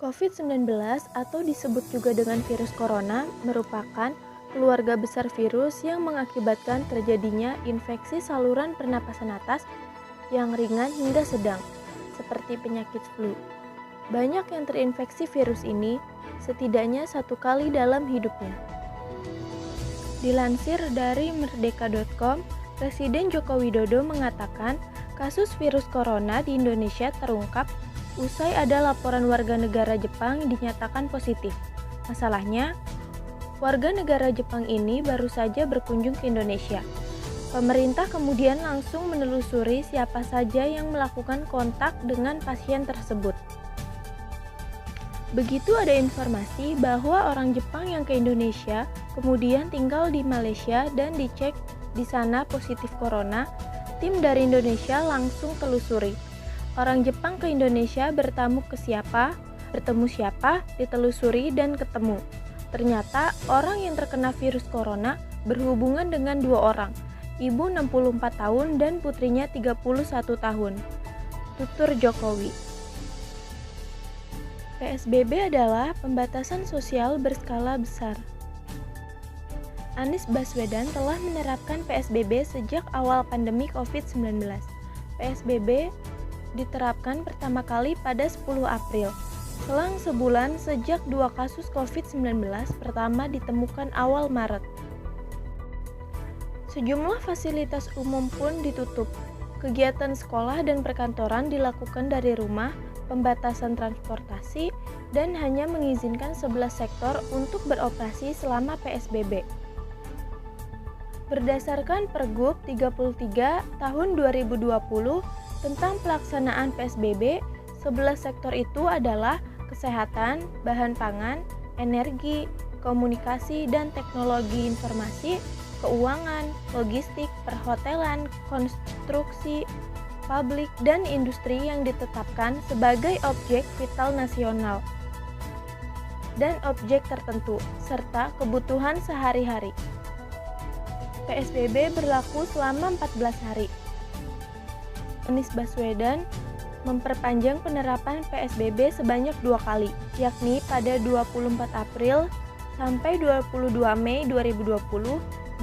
COVID-19 atau disebut juga dengan virus corona merupakan keluarga besar virus yang mengakibatkan terjadinya infeksi saluran pernapasan atas yang ringan hingga sedang, seperti penyakit flu. Banyak yang terinfeksi virus ini setidaknya satu kali dalam hidupnya. Dilansir dari merdeka.com, Presiden Joko Widodo mengatakan kasus virus corona di Indonesia terungkap usai ada laporan warga negara Jepang dinyatakan positif. Masalahnya, warga negara Jepang ini baru saja berkunjung ke Indonesia. Pemerintah kemudian langsung menelusuri siapa saja yang melakukan kontak dengan pasien tersebut. Begitu ada informasi bahwa orang Jepang yang ke Indonesia kemudian tinggal di Malaysia dan dicek di sana positif corona, tim dari Indonesia langsung telusuri. Orang Jepang ke Indonesia bertemu siapa, ditelusuri dan ketemu. Ternyata orang yang terkena virus corona berhubungan dengan dua orang, ibu 64 tahun dan putrinya 31 tahun. Tutur Jokowi. PSBB adalah pembatasan sosial berskala besar. Anies Baswedan telah menerapkan PSBB sejak awal pandemi COVID-19. PSBB diterapkan pertama kali pada 10 April. Selang sebulan sejak dua kasus COVID-19 pertama ditemukan awal Maret. Sejumlah fasilitas umum pun ditutup. Kegiatan sekolah dan perkantoran dilakukan dari rumah, pembatasan transportasi, dan hanya mengizinkan 11 sektor untuk beroperasi selama PSBB. Berdasarkan Pergub 33 tahun 2020 tentang pelaksanaan PSBB, 11 sektor itu adalah kesehatan, bahan pangan, energi, komunikasi dan teknologi informasi, keuangan, logistik, perhotelan, konstruksi, publik, dan industri yang ditetapkan sebagai objek vital nasional dan objek tertentu, serta kebutuhan sehari-hari. PSBB berlaku selama 14 hari. Anies Baswedan memperpanjang penerapan PSBB sebanyak 2 kali, yakni pada 24 April sampai 22 Mei 2020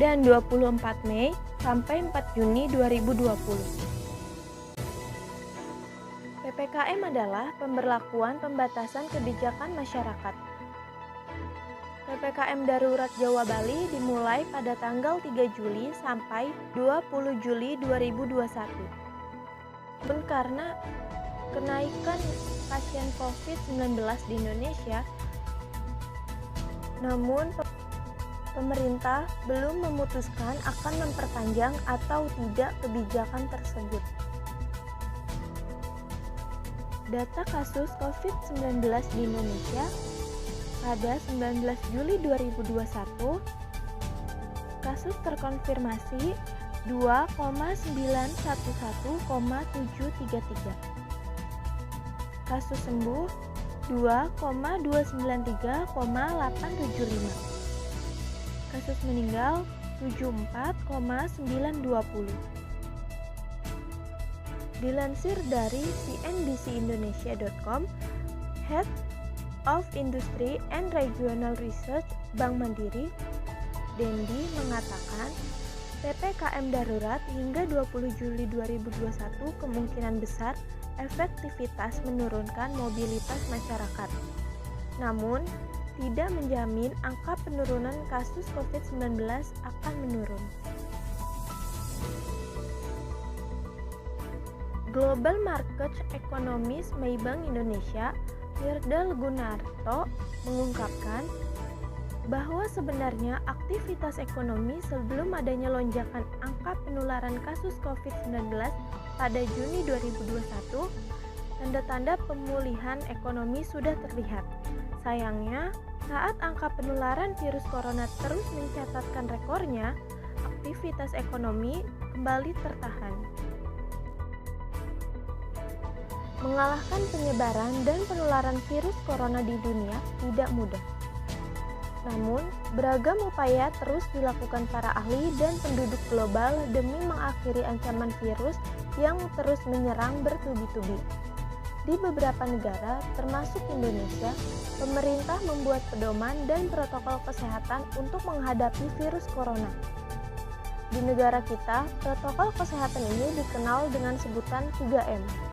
dan 24 Mei sampai 4 Juni 2020. PPKM adalah pemberlakuan pembatasan kebijakan masyarakat. PPKM Darurat Jawa Bali dimulai pada tanggal 3 Juli sampai 20 Juli 2021. Pun karena kenaikan pasien COVID-19 di Indonesia, namun pemerintah belum memutuskan akan memperpanjang atau tidak kebijakan tersebut. Data kasus COVID-19 di Indonesia pada 19 Juli 2021, kasus terkonfirmasi 2,911,733. Kasus sembuh 2,293,875. Kasus meninggal 74,920. Dilansir dari cnbcindonesia.com, Head of Industry and Regional Research Bank Mandiri, Dendi mengatakan, PPKM darurat hingga 20 Juli 2021 kemungkinan besar efektivitas menurunkan mobilitas masyarakat. Namun, tidak menjamin angka penurunan kasus COVID-19 akan menurun. Global Market Economist Maybank Indonesia, Firdaus Gunarto, mengungkapkan bahwa sebenarnya aktivitas ekonomi sebelum adanya lonjakan angka penularan kasus COVID-19 pada Juni 2021, tanda-tanda pemulihan ekonomi sudah terlihat. Sayangnya, saat angka penularan virus corona terus mencatatkan rekornya, aktivitas ekonomi kembali tertahan. Mengalahkan penyebaran dan penularan virus corona di dunia tidak mudah. Namun, beragam upaya terus dilakukan para ahli dan penduduk global demi mengakhiri ancaman virus yang terus menyerang bertubi-tubi. Di beberapa negara, termasuk Indonesia, pemerintah membuat pedoman dan protokol kesehatan untuk menghadapi virus corona. Di negara kita, protokol kesehatan ini dikenal dengan sebutan 3M.